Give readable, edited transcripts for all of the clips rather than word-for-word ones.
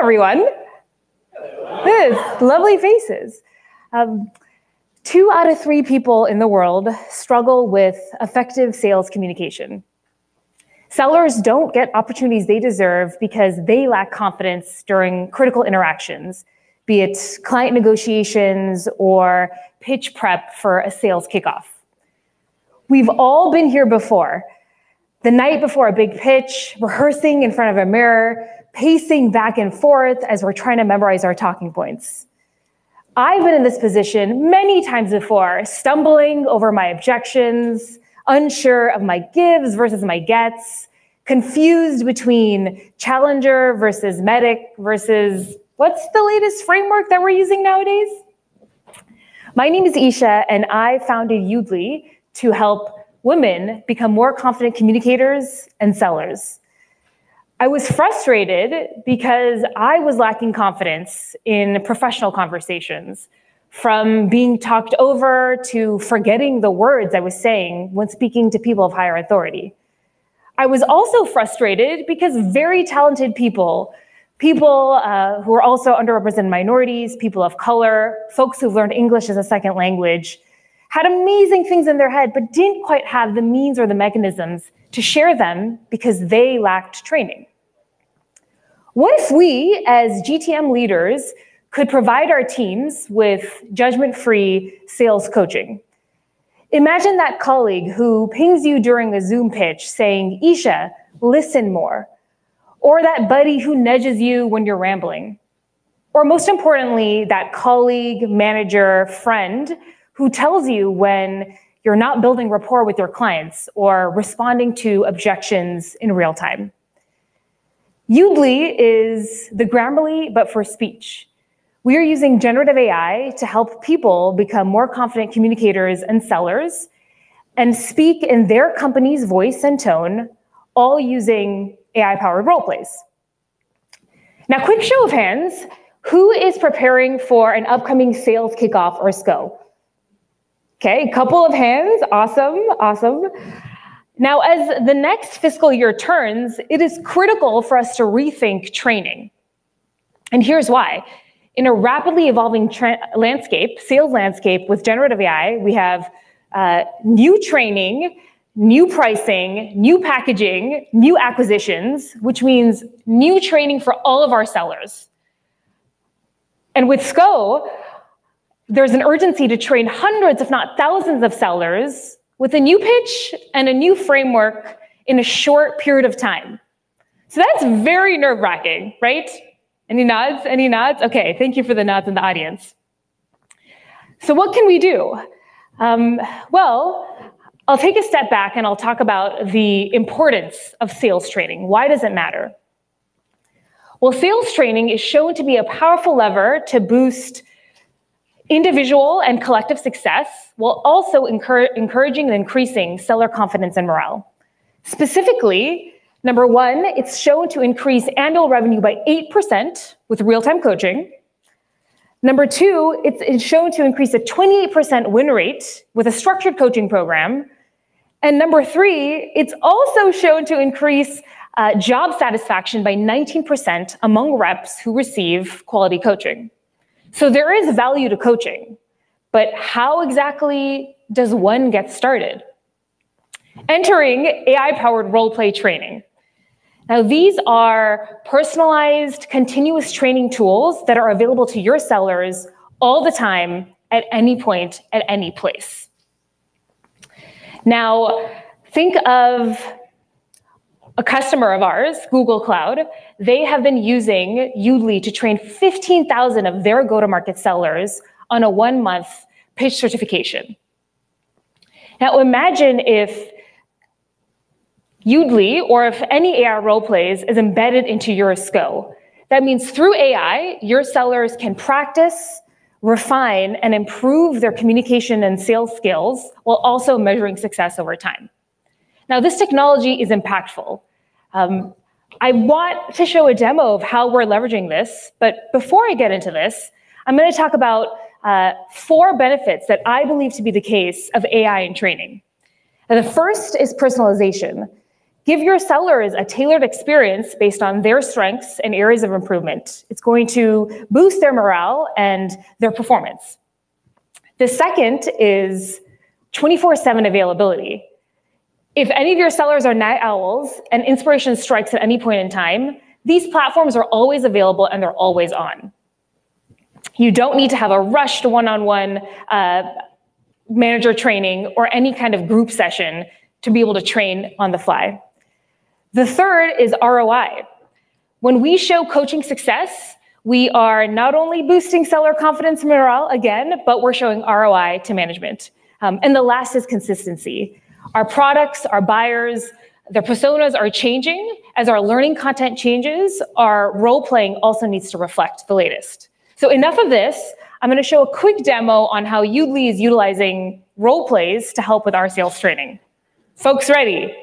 everyone. Good, lovely faces. 2 out of 3 people in the world struggle with effective sales communication. Sellers don't get opportunities they deserve because they lack confidence during critical interactions, be it client negotiations or pitch prep for a sales kickoff. We've all been here before. The night before a big pitch, rehearsing in front of a mirror, pacing back and forth as we're trying to memorize our talking points. I've been in this position many times before, stumbling over my objections, unsure of my gives versus my gets, confused between challenger versus medic versus what's the latest framework that we're using nowadays? My name is Esha, and I founded Yoodli to help women become more confident communicators and sellers. I was frustrated because I was lacking confidence in professional conversations, from being talked over to forgetting the words I was saying when speaking to people of higher authority. I was also frustrated because very talented people who are also underrepresented minorities, people of color, folks who've learned English as a second language, had amazing things in their head, but didn't quite have the means or the mechanisms to share them because they lacked training. What if we, as GTM leaders, could provide our teams with judgment-free sales coaching? Imagine that colleague who pings you during a Zoom pitch saying, "Esha, listen more." Or that buddy who nudges you when you're rambling. Or most importantly, that colleague, manager, friend who tells you when you're not building rapport with your clients or responding to objections in real time. Yoodli is the Grammarly, but for speech. We are using generative AI to help people become more confident communicators and sellers and speak in their company's voice and tone, all using AI-powered role plays. Now, quick show of hands, who is preparing for an upcoming sales kickoff or SCO? Okay, a couple of hands, awesome, awesome. Now, as the next fiscal year turns, it is critical for us to rethink training. And here's why. In a rapidly evolving sales landscape with generative AI, we have new training, new pricing, new packaging, new acquisitions, which means new training for all of our sellers. And with SCO, there's an urgency to train hundreds, if not thousands of sellers with a new pitch and a new framework in a short period of time. So that's very nerve-wracking, right? Any nods? Any nods? Okay, thank you for the nods in the audience. So what can we do? Well, I'll take a step back and I'll talk about the importance of sales training. Why does it matter? Well, sales training is shown to be a powerful lever to boost individual and collective success, while also encouraging and increasing seller confidence and morale. Specifically, number one, it's shown to increase annual revenue by 8% with real-time coaching. Number two, it's shown to increase a 28% win rate with a structured coaching program. And number three, it's also shown to increase job satisfaction by 19% among reps who receive quality coaching. So there is value to coaching, but how exactly does one get started? Entering AI-powered role-play training. Now, these are personalized, continuous training tools that are available to your sellers all the time, at any point, at any place. Now, think of a customer of ours, Google Cloud. They have been using Yoodli to train 15,000 of their go-to-market sellers on a 1-month pitch certification. Now imagine if Yoodli, or if any AI role plays, is embedded into your SCO. That means through AI, your sellers can practice, refine, and improve their communication and sales skills while also measuring success over time. Now, this technology is impactful. I want to show a demo of how we're leveraging this, but before I get into this, I'm going to talk about 4 benefits that I believe to be the case of AI in training. Now, the first is personalization. Give your sellers a tailored experience based on their strengths and areas of improvement. It's going to boost their morale and their performance. The second is 24/7 availability. If any of your sellers are night owls and inspiration strikes at any point in time, these platforms are always available and they're always on. You don't need to have a rushed one-on-one manager training or any kind of group session to be able to train on the fly. The third is ROI. When we show coaching success, we are not only boosting seller confidence and morale again, but we're showing ROI to management. And the last is consistency. Our products, our buyers, their personas are changing. As our learning content changes, our role playing also needs to reflect the latest. So enough of this. I'm going to show a quick demo on how Yoodli is utilizing role plays to help with our sales training. Folks ready?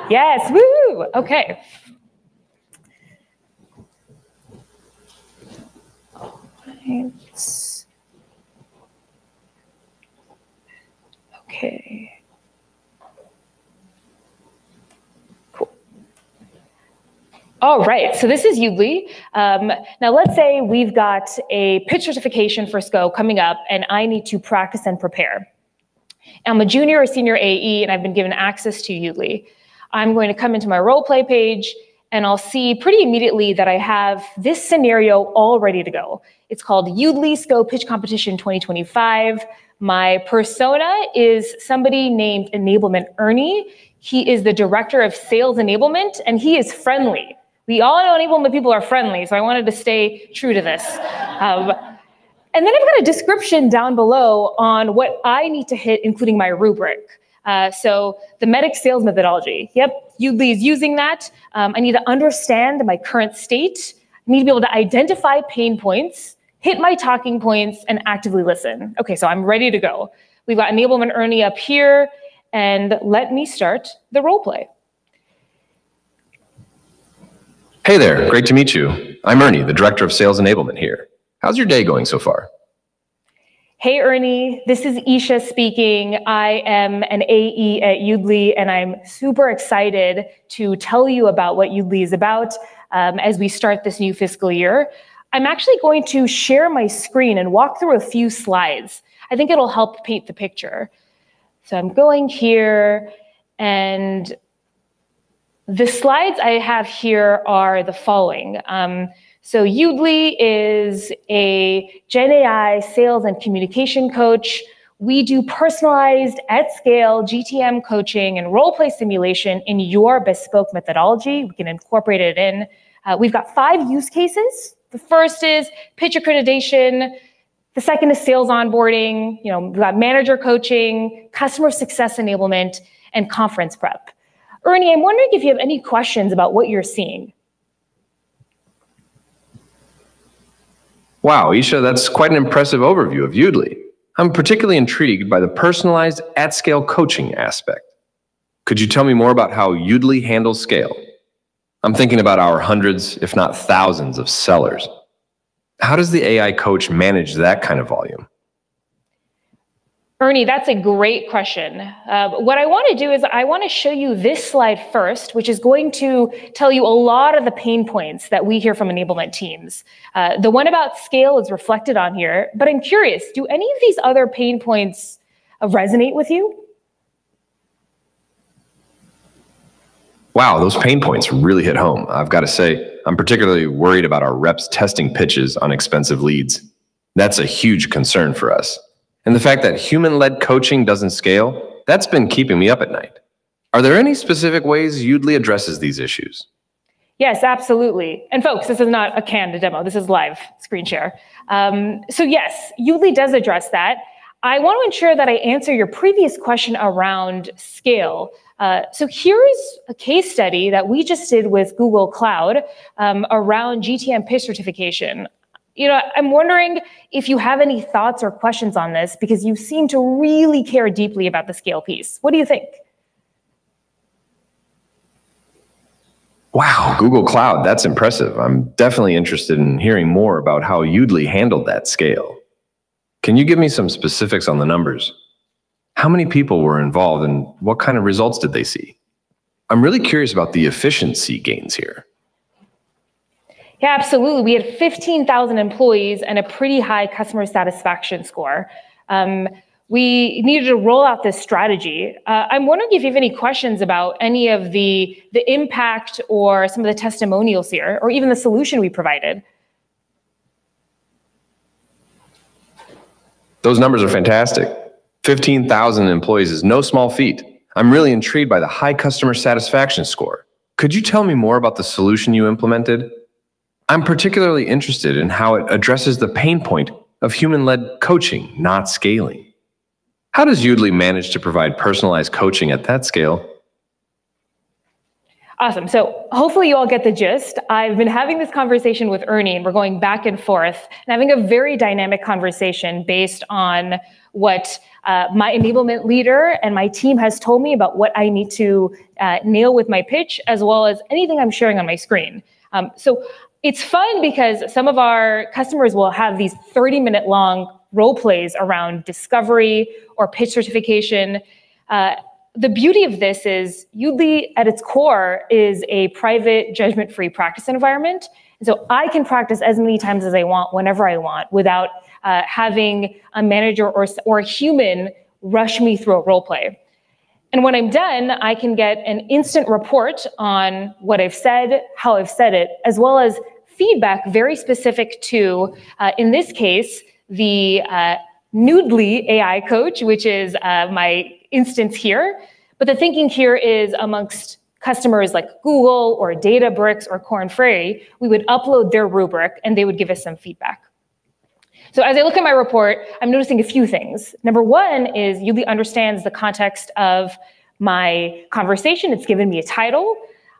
Yes, woo! Okay. Okay. Cool. All right, so this is Yoodli. Now let's say we've got a pitch certification for SCO coming up and I need to practice and prepare. I'm a junior or senior AE and I've been given access to Yoodli. I'm going to come into my role play page and I'll see pretty immediately that I have this scenario all ready to go. It's called Yoodli SCO Pitch Competition 2025. My persona is somebody named Enablement Ernie. He is the director of sales enablement and he is friendly. We all know enablement people are friendly, so I wanted to stay true to this. And then I've got a description down below on what I need to hit, including my rubric. So the medic sales methodology. Yep, Yoodli is using that. I need to understand my current state. I need to be able to identify pain points, hit my talking points, and actively listen. Okay, so I'm ready to go. We've got Enablement Ernie up here, and let me start the role play. Hey there, great to meet you. I'm Ernie, the Director of Sales Enablement here. How's your day going so far? Hey Ernie, this is Esha speaking. I am an AE at Yoodli, and I'm super excited to tell you about what Yoodli is about as we start this new fiscal year. I'm actually going to share my screen and walk through a few slides. I think it'll help paint the picture. So I'm going here, and the slides I have here are the following. So Yoodli is a GenAI sales and communication coach. We do personalized at scale GTM coaching and role play simulation in your bespoke methodology. We can incorporate it in. We've got 5 use cases. The first is pitch accreditation. The second is sales onboarding. We've got manager coaching, customer success enablement, and conference prep. Ernie, I'm wondering if you have any questions about what you're seeing. Wow, Esha, that's quite an impressive overview of Yoodli. I'm particularly intrigued by the personalized at-scale coaching aspect. Could you tell me more about how Yoodli handles scale? I'm thinking about our hundreds, if not thousands, of sellers. How does the AI coach manage that kind of volume? Ernie, that's a great question. What I want to do is I want to show you this slide first, which is going to tell you a lot of the pain points that we hear from enablement teams. The one about scale is reflected on here, but I'm curious, do any of these other pain points resonate with you? Wow, those pain points really hit home. I've got to say, I'm particularly worried about our reps testing pitches on expensive leads. That's a huge concern for us. And the fact that human-led coaching doesn't scale, that's been keeping me up at night. Are there any specific ways Yoodli addresses these issues? Yes, absolutely. And folks, this is not a canned demo. This is live screen share. So yes, Yoodli does address that. I want to ensure that I answer your previous question around scale. So here's a case study that we just did with Google Cloud around GTM pitch certification. I'm wondering if you have any thoughts or questions on this, because you seem to really care deeply about the scale piece. What do you think? Wow, Google Cloud, that's impressive. I'm definitely interested in hearing more about how Yoodli handled that scale. Can you give me some specifics on the numbers? How many people were involved and what kind of results did they see? I'm really curious about the efficiency gains here. Yeah, absolutely. We had 15,000 employees and a pretty high customer satisfaction score. We needed to roll out this strategy. I'm wondering if you have any questions about any of the impact or some of the testimonials here, or even the solution we provided. Those numbers are fantastic. 15,000 employees is no small feat. I'm really intrigued by the high customer satisfaction score. Could you tell me more about the solution you implemented? I'm particularly interested in how it addresses the pain point of human-led coaching, not scaling. How does Yoodli manage to provide personalized coaching at that scale? Awesome. So hopefully you all get the gist. I've been having this conversation with Ernie, and we're going back and forth and having a very dynamic conversation based on what my enablement leader and my team has told me about what I need to nail with my pitch, as well as anything I'm sharing on my screen. So it's fun because some of our customers will have these 30-minute long role plays around discovery or pitch certification. The beauty of this is Yoodli at its core is a private, judgment-free practice environment. And so I can practice as many times as I want, whenever I want, without having a manager or a human rush me through a role play. And when I'm done, I can get an instant report on what I've said, how I've said it, as well as feedback very specific to, in this case, the Yoodli AI coach, which is my instance here. But the thinking here is amongst customers like Google or Databricks or Korn Ferry, we would upload their rubric and they would give us some feedback. So as I look at my report, I'm noticing a few things. Number one is Yoodli understands the context of my conversation. It's given me a title.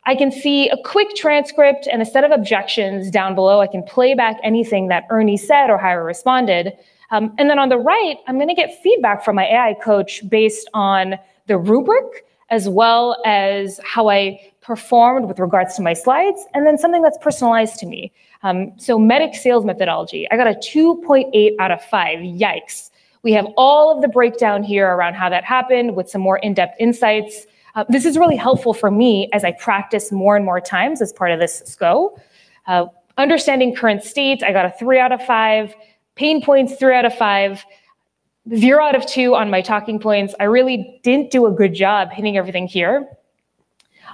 I can see a quick transcript and a set of objections down below. I can play back anything that Ernie said or how I responded. And then on the right, I'm going to get feedback from my AI coach based on the rubric, as well as how I performed with regards to my slides, and then something that's personalized to me. So MEDDIC sales methodology, I got a 2.8 out of 5, yikes. We have all of the breakdown here around how that happened with some more in-depth insights. This is really helpful for me as I practice more and more times as part of this SCO. Understanding current state, I got a 3 out of 5. Pain points, 3 out of 5. 0 out of 2 on my talking points. I really didn't do a good job hitting everything here.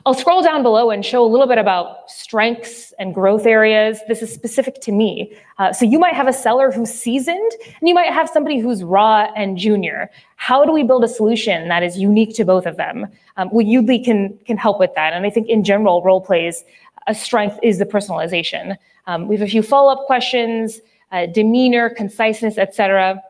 I'll scroll down below and show a little bit about strengths and growth areas. This is specific to me. So you might have a seller who's seasoned, and you might have somebody who's raw and junior. How do we build a solution that is unique to both of them? Well, Yoodli can help with that. And I think in general, role plays, a strength is the personalization. We have a few follow-up questions, demeanor, conciseness, etc.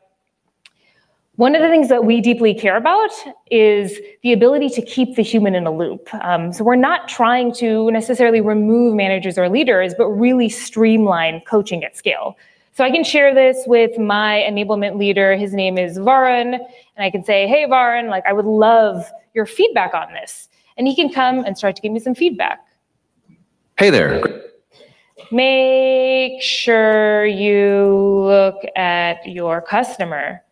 One of the things that we deeply care about is the ability to keep the human in the loop. So we're not trying to necessarily remove managers or leaders, but really streamline coaching at scale. So I can share this with my enablement leader. His name is Varun, and I can say, hey, Varun, like I would love your feedback on this. And he can come and start to give me some feedback. Hey there. Make sure you look at your customer.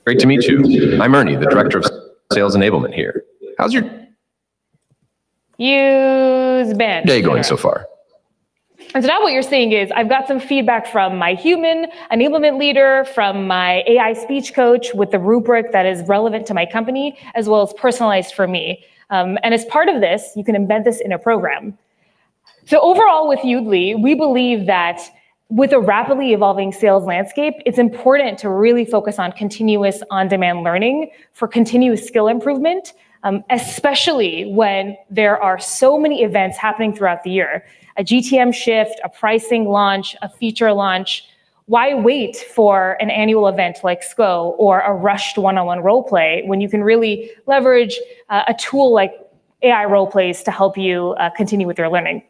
Great to meet you. I'm Ernie, the Director of Sales Enablement here. How's your day going so far? And so now what you're seeing is I've got some feedback from my human enablement leader, from my AI speech coach with the rubric that is relevant to my company, as well as personalized for me. And as part of this, you can embed this in a program. So overall with Yoodli, we believe that with a rapidly evolving sales landscape, it's important to really focus on continuous on-demand learning for continuous skill improvement, especially when there are so many events happening throughout the year. A GTM shift, a pricing launch, a feature launch. Why wait for an annual event like SCO or a rushed one-on-one role play when you can really leverage a tool like AI role plays to help you continue with your learning?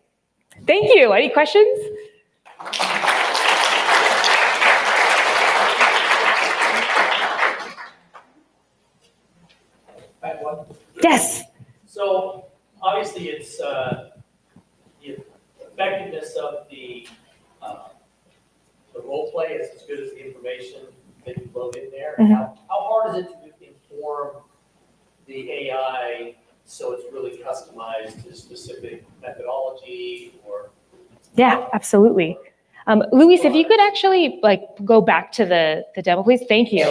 Thank you. Any questions? Yes. So obviously, it's the effectiveness of the role play is as good as the information that you load in there. Mm-hmm. How hard is it to inform the AI, so it's really customized to specific methodology or? Yeah, absolutely. Luis, if you could actually go back to the demo, please. Thank you.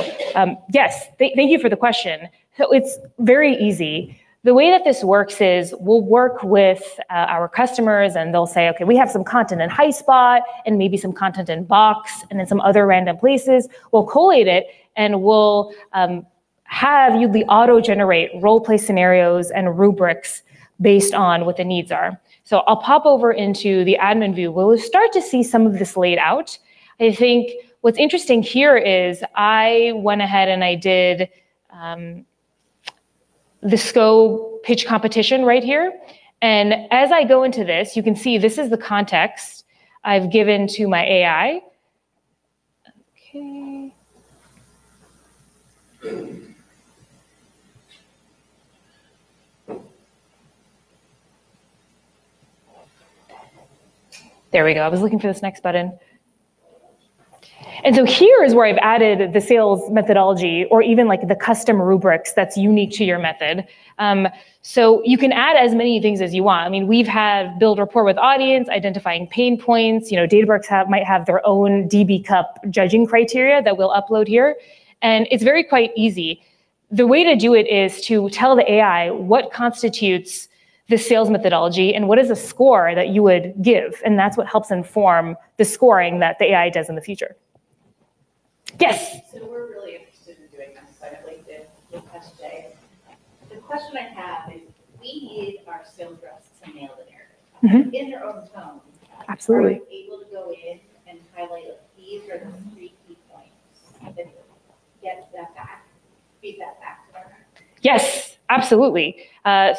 Yes, thank you for the question. So it's very easy. The way that this works is we'll work with our customers and they'll say, okay, we have some content in HighSpot and maybe some content in Box and in some other random places. We'll collate it and we'll have Yoodli auto-generate role-play scenarios and rubrics based on what the needs are. So I'll pop over into the admin view. We'll start to see some of this laid out. I think what's interesting here is I went ahead and I did the SCO pitch competition right here. And as I go into this, you can see this is the context I've given to my AI. Okay. There we go. I was looking for this next button. And so here is where I've added the sales methodology or even like the custom rubrics that's unique to your method. So you can add as many things as you want. I mean, we've had build rapport with audience, identifying pain points. You know, Databricks might have their own DB Cup judging criteria that we'll upload here. And it's very quite easy. The way to do it is to tell the AI what constitutes the sales methodology and what is a score that you would give. And that's what helps inform the scoring that the AI does in the future. Yes? So we're really interested in doing this, so I linked it with us today. The question I have is, we need our sales reps to nail the narrative in their own tone. Absolutely. Are you able to go in and highlight, like, these are the 3 key points that get that back, feed that back to our reps? Yes, absolutely.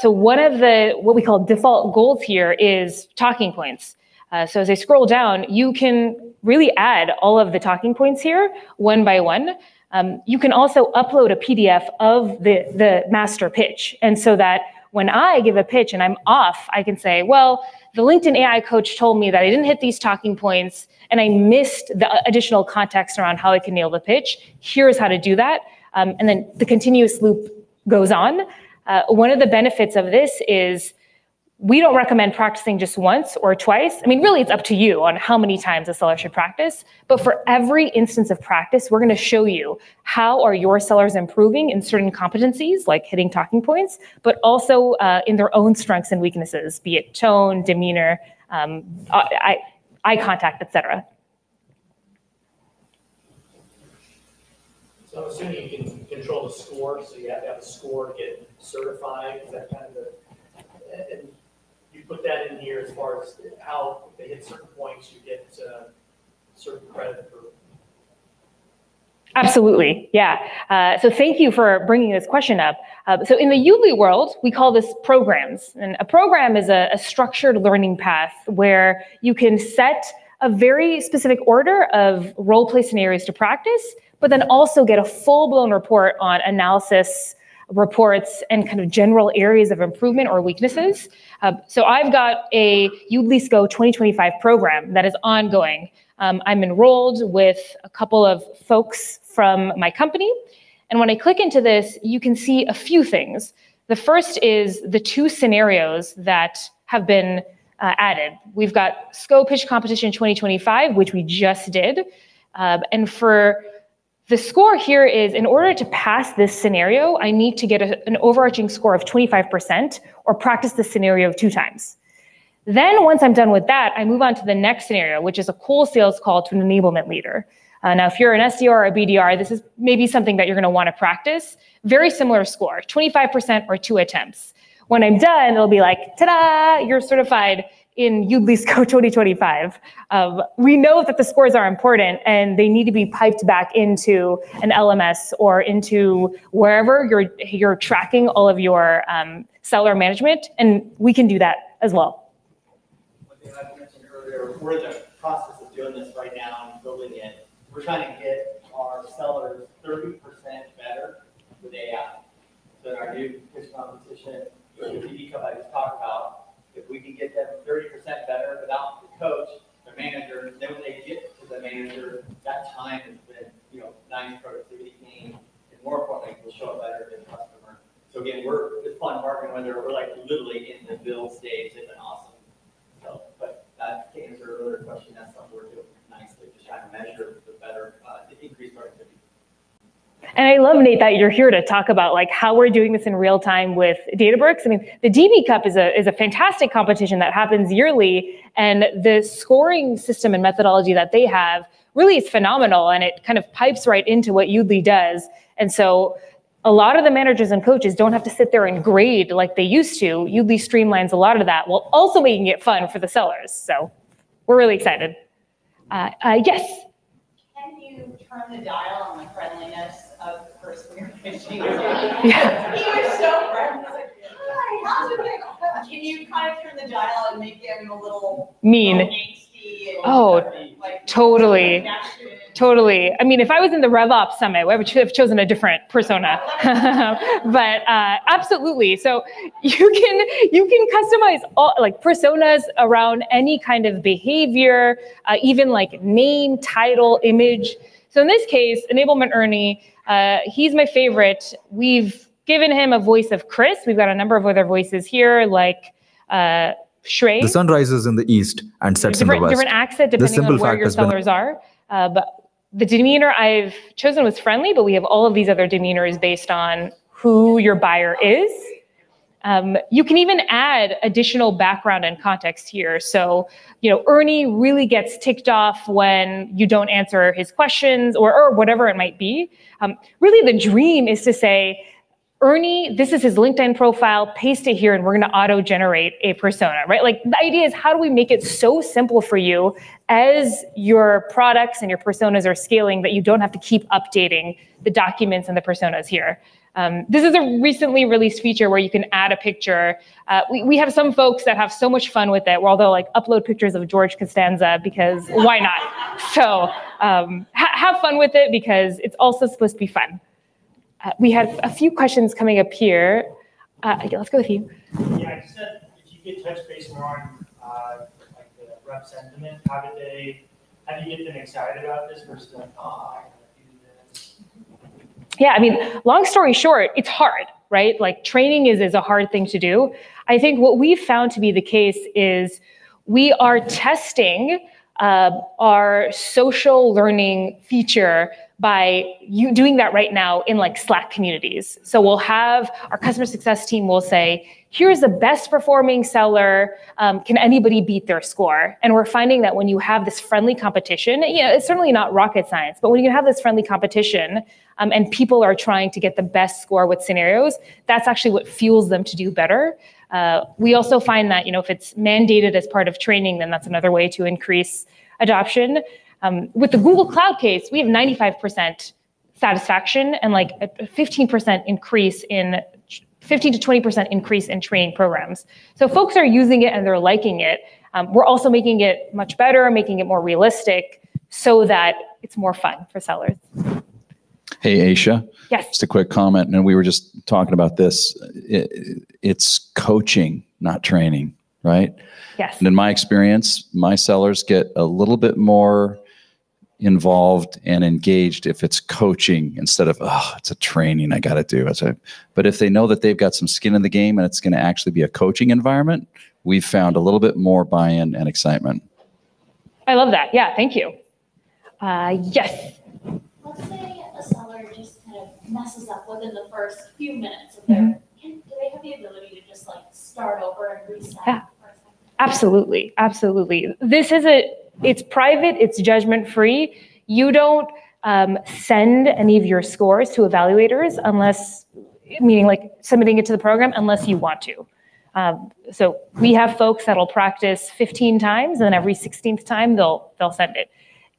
So one of the, what we call default goals here is talking points. So as I scroll down, you can really add all of the talking points here one by one. You can also upload a PDF of the master pitch. And so that when I give a pitch and I'm off, I can say, well, the LinkedIn AI coach told me that I didn't hit these talking points and I missed the additional context around how I can nail the pitch. Here's how to do that. And then the continuous loop goes on. One of the benefits of this is we don't recommend practicing just once or twice. I mean, really, it's up to you on how many times a seller should practice. But for every instance of practice, we're going to show you how are your sellers improving in certain competencies, like hitting talking points, but also in their own strengths and weaknesses, be it tone, demeanor, eye contact, etc. So I'm assuming you can control the score, so you have to have a score to get certified. Is that kind of the, and you put that in here as far as how if they hit certain points, you get certain credit for. Absolutely, yeah. So thank you for bringing this question up. So in the Yoodli world, we call this programs. And a program is a structured learning path where you can set a very specific order of role play scenarios to practice, but then also get a full-blown report on analysis, reports, and kind of general areas of improvement or weaknesses. So I've got a Yoodli SCO 2025 program that is ongoing. I'm enrolled with a couple of folks from my company. And when I click into this, you can see a few things. The first is the 2 scenarios that have been added. We've got SCO Pitch Competition 2025, which we just did. And for the score here is, in order to pass this scenario, I need to get an overarching score of 25% or practice the scenario 2 times. Then once I'm done with that, I move on to the next scenario, which is a cold sales call to an enablement leader. Now, if you're an SDR or a BDR, this is maybe something that you're going to want to practice. Very similar score, 25% or 2 attempts. When I'm done, it'll be like, ta-da, you're certified in Yoodli SCO 2025. We know that the scores are important and they need to be piped back into an LMS or into wherever you're tracking all of your seller management, and we can do that as well. One thing I mentioned earlier, we're in the process of doing this right now and building it. We're trying to get our sellers 30% better with AI. So in our new pitch competition, the DB Cup I just talked about, if we can get them 30% better without the coach, the manager, then when they get to the manager, that time has been, nice productivity gain, and more importantly, will show up better to the customer. So So again, it's fun partnering with her. We're like literally in the build stage. It's been awesome. So, but that to answer your earlier question, that's something we're doing nicely, just trying to measure the better, the increased productivity. And I love, Nate, that you're here to talk about like how we're doing this in real time with Databricks. I mean, the DB Cup is a fantastic competition that happens yearly, and the scoring system and methodology that they have really is phenomenal, and it kind of pipes right into what Yoodli does. And so a lot of the managers and coaches don't have to sit there and grade like they used to. Yoodli streamlines a lot of that while also making it fun for the sellers. So we're really excited. Yes? Can you turn the dial on the friendliness of the person you're pitching? Yeah. He was so friendly. He was like, hi, how's it going? Can you kind of turn the dial and make him a little Mean. Angsty and, Oh, like, totally. Totally. I mean, if I was in the RevOps Summit, I would have chosen a different persona. But absolutely. So you can customize all like personas around any kind of behavior, even like name, title, image. So in this case, Enablement Ernie, he's my favorite. We've given him a voice of Chris. We've got a number of other voices here, like Shrey. The sun rises in the east and sets in the west. Different accent depending on where your sellers are. But the demeanor I've chosen was friendly, but we have all of these other demeanors based on who your buyer is. You can even add additional background and context here. So, Ernie really gets ticked off when you don't answer his questions or whatever it might be. Really, the dream is to say, Ernie, this is his LinkedIn profile, paste it here, and we're going to auto-generate a persona, right? Like the idea is how do we make it so simple for you as your products and your personas are scaling that you don't have to keep updating the documents and the personas here. This is a recently released feature where you can add a picture. We have some folks that have so much fun with it, where they'll like upload pictures of George Costanza because why not? So have fun with it because it's also supposed to be fun. We had a few questions coming up here. Let's go with you. Yeah, I just said if you could touch base more on like the rep sentiment, how do you get them excited about this versus like, oh, I gotta do this? Yeah, I mean, long story short, it's hard, right? Like training is a hard thing to do. I think what we've found to be the case is we are testing our social learning feature by you doing that right now in like Slack communities. So we'll have our customer success team will say, here's the best performing seller. Can anybody beat their score? And we're finding that when you have this friendly competition, it's certainly not rocket science, but when you have this friendly competition and people are trying to get the best score with scenarios, that's actually what fuels them to do better. We also find that, if it's mandated as part of training, then that's another way to increase adoption. With the Google Cloud case, we have 95% satisfaction and like a 15% increase in 15 to 20% increase in training programs. So folks are using it and they're liking it. We're also making it much better, making it more realistic so that it's more fun for sellers. Hey, Esha. Yes. Just a quick comment. And we were just talking about this. It's coaching, not training, right? Yes. And in my experience, my sellers get a little bit more involved and engaged if it's coaching instead of, oh, it's a training I got to do. But if they know that they've got some skin in the game and it's going to actually be a coaching environment, we've found a little bit more buy-in and excitement. I love that. Yeah, thank you. Yes. Let's say a seller just kind of messes up within the first few minutes of their, do they have the ability to just like start over and reset? Yeah. Absolutely. Absolutely. It's private, it's judgment free. You don't send any of your scores to evaluators meaning like submitting it to the program unless you want to. So we have folks that'll practice 15 times and then every 16th time they'll send it.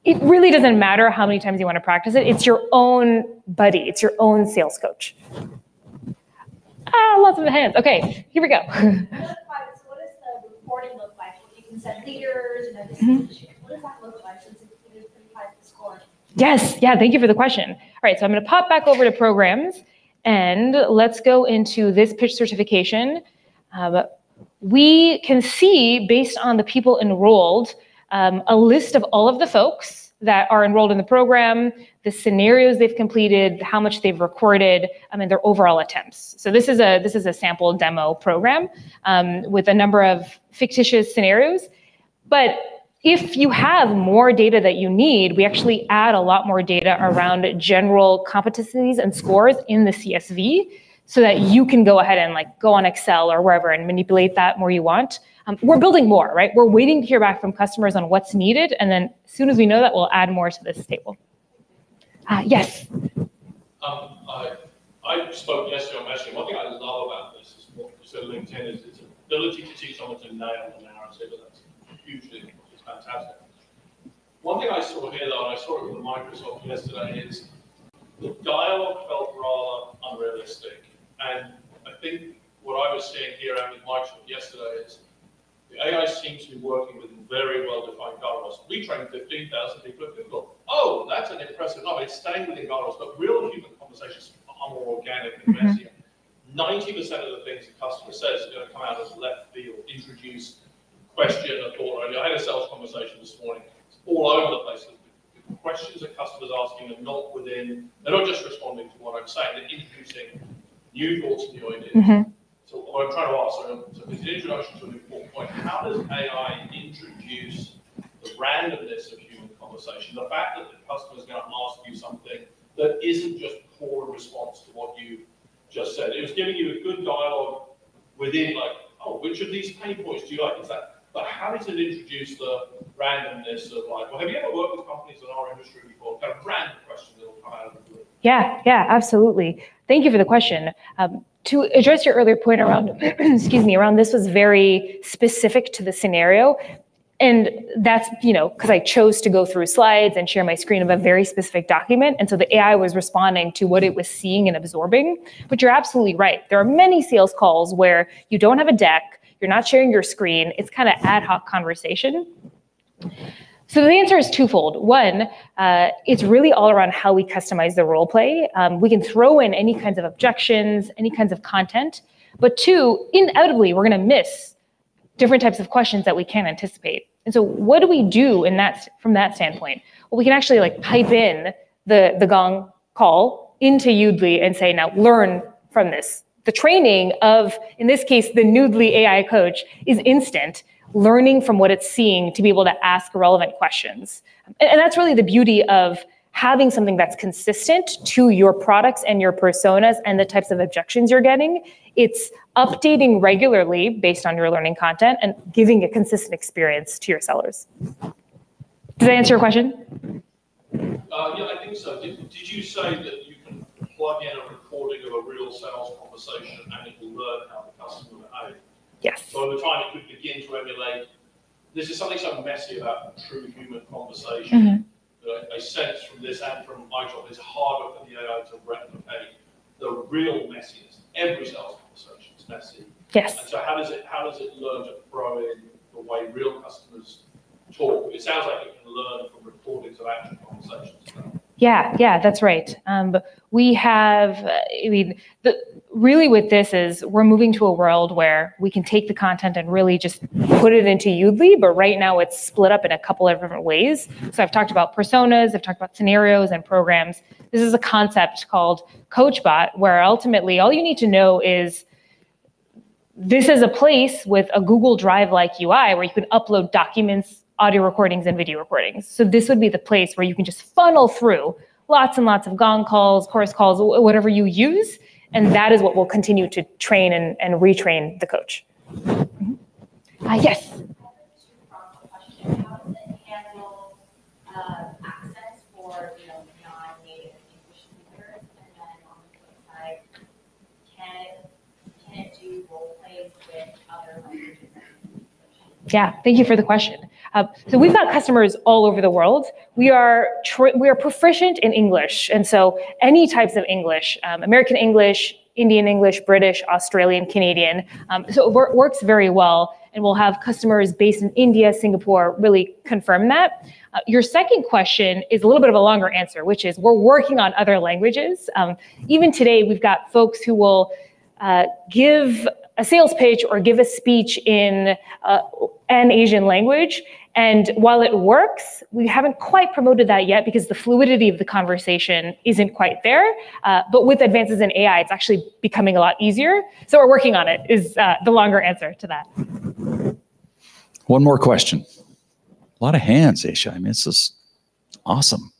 It really doesn't matter how many times you want to practice it. It's your own buddy. It's your own sales coach. Lots of hands. Okay, here we go. What does the reporting look like? You can send leaders and decision. What does that look like since it is pretty high to score? Yes, yeah, thank you for the question. All right, so I'm going to pop back over to programs and let's go into this pitch certification. We can see, based on the people enrolled, a list of all of the folks that are enrolled in the program, the scenarios they've completed, how much they've recorded, and their overall attempts. So this is a sample demo program with a number of fictitious scenarios. But if you have more data that you need, we actually add a lot more data around general competencies and scores in the CSV so that you can go ahead and go on Excel or wherever and manipulate that more you want. We're building more, right? We're waiting to hear back from customers on what's needed. And then as soon as we know that, we'll add more to this table. Yes. I spoke yesterday on Messenger. One thing I love about this is what you said LinkedIn is its ability to teach someone to nail the narrative. And that's hugely, it's fantastic. One thing I saw here, though, and I saw it with Microsoft yesterday, is the dialogue felt rather unrealistic. And I think what I was seeing here and with Microsoft yesterday is the AI seems to be working with very well-defined guardrails. We trained 15,000 people at Google. Oh, that's an impressive number. It's staying within guardrails, but real human conversations are more organic and messier. 90% of the things the customer says are going to come out as left field, introduce, question, a thought. I had a sales conversation this morning. It's all over the place. The questions that customers are asking are not within, they're not just responding to what I'm saying, they're introducing new thoughts, new ideas. So what I'm trying to ask, so it's an introduction to an important point. How does AI introduce the randomness of human conversation? The fact that the customer is going to ask you something that isn't just core in response to what you just said. It was giving you a good dialogue within, which of these pain points do you like? Is that? But how does it introduce the randomness of well, have you ever worked with companies in our industry before? Kind of random questions that will come out of the blue. Yeah, absolutely. Thank you for the question. To address your earlier point around, around this was very specific to the scenario. And that's, because I chose to go through slides and share my screen of a very specific document. And so the AI was responding to what it was seeing and absorbing. But you're absolutely right. There are many sales calls where you don't have a deck, you're not sharing your screen. It's kind of ad hoc conversation. So the answer is twofold. One, it's really all around how we customize the role play. We can throw in any kinds of objections, any kinds of content. But two, inevitably, we're going to miss different types of questions that we can't anticipate. And so what do we do from that standpoint? Well, we can actually pipe in the Gong call into Yoodli and say, now learn from this. The training of, in this case, the Yoodli AI coach is instant, learning from what it's seeing to be able to ask relevant questions. And that's really the beauty of having something that's consistent to your products and your personas and the types of objections you're getting. It's updating regularly based on your learning content and giving a consistent experience to your sellers. Does that answer your question? Yeah, I think so. Did you say that you can plug in a recording of a real sales conversation and it will learn how the customer behaves? Yes. So over time, it could begin to emulate. This is something so messy about true human conversation. That I sense from this and from my job, it's harder for the AI to replicate the real messiness. Every sales conversation is messy. Yes. And so how does it learn to throw in the way real customers talk? It sounds like it can learn from recordings of actual conversations. Yeah, that's right. We have, really with this is we're moving to a world where we can take the content and really just put it into Yoodli, but right now it's split up in a couple of different ways. So I've talked about personas, I've talked about scenarios and programs. This is a concept called CoachBot, where ultimately all you need to know is this is a place with a Google Drive-like UI where you can upload documents, audio recordings, and video recordings. So this would be the place where you can just funnel through lots and lots of Gong calls, chorus calls, whatever you use. And that is what will continue to train and retrain the coach. Yes. How does it handle access for non-native English speakers? And then on the flip side, can it do role plays with other languages? Yeah, thank you for the question. So we've got customers all over the world. We are proficient in English, and so any types of English, American English, Indian English, British, Australian, Canadian. So it works very well, and we'll have customers based in India, Singapore, really confirm that. Your second question is a little bit of a longer answer, which is we're working on other languages. Even today, we've got folks who will give a sales pitch or give a speech in an Asian language. And while it works, we haven't quite promoted that yet because the fluidity of the conversation isn't quite there. But with advances in AI, it's actually becoming a lot easier. So we're working on it, is the longer answer to that. One more question. A lot of hands, Esha. I mean, this is awesome,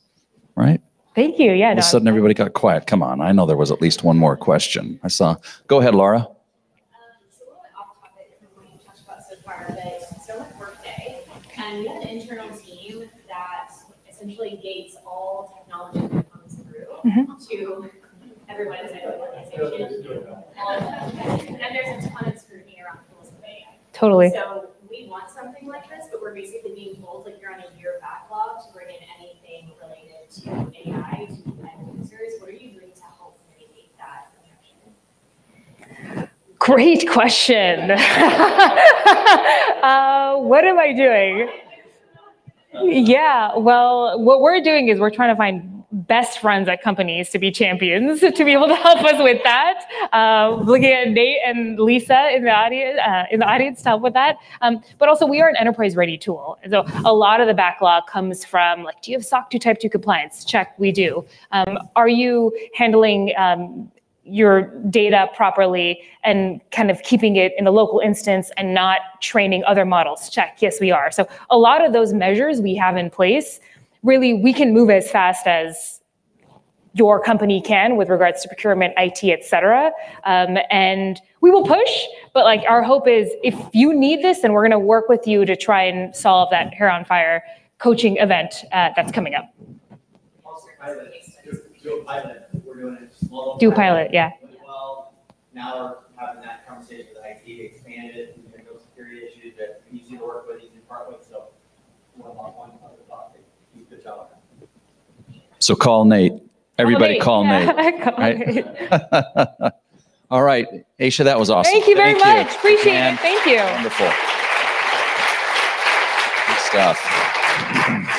right? Thank you. Yeah. All of a sudden, everybody got quiet. Come on. I know there was at least one more question. I saw. Go ahead, Laura. So a little bit off topic from what you talked about so far, but so much Workday, and we have an internal team that essentially gates all technology that comes through to everyone's organization. And there's a ton of scrutiny around tools of AI. Totally. So we want something like this, but we're basically being told like you're on a year backlog to bring in anything related to AI to end users. What are you doing to help mitigate that objection? Great question. What am I doing? Yeah, well, what we're doing is we're trying to find best friends at companies to be champions, to be able to help us with that. Looking at Nate and Lisa in the audience to help with that. But also, we are an enterprise-ready tool. So a lot of the backlog comes from, like, do you have SOC 2 Type 2 compliance? Check, we do. Are you handling your data properly and kind of keeping it in a local instance and not training other models? Check, yes, we are. So a lot of those measures we have in place, really, we can move as fast as your company can with regards to procurement, IT, et cetera. And we will push, but like our hope is if you need this, then we're gonna work with you to try and solve that Hair on Fire coaching event that's coming up. Do a pilot. We're doing a small. Do a pilot, yeah. Well, now we're having that conversation with IT, expanded, and no security issues that easy to work with, easy to part with. So one other thought. Good job. So call Nate. Everybody call Nate. Nate. All right, Esha, that was awesome. Thank you very much. Appreciate it. Thank you. Wonderful. Good stuff.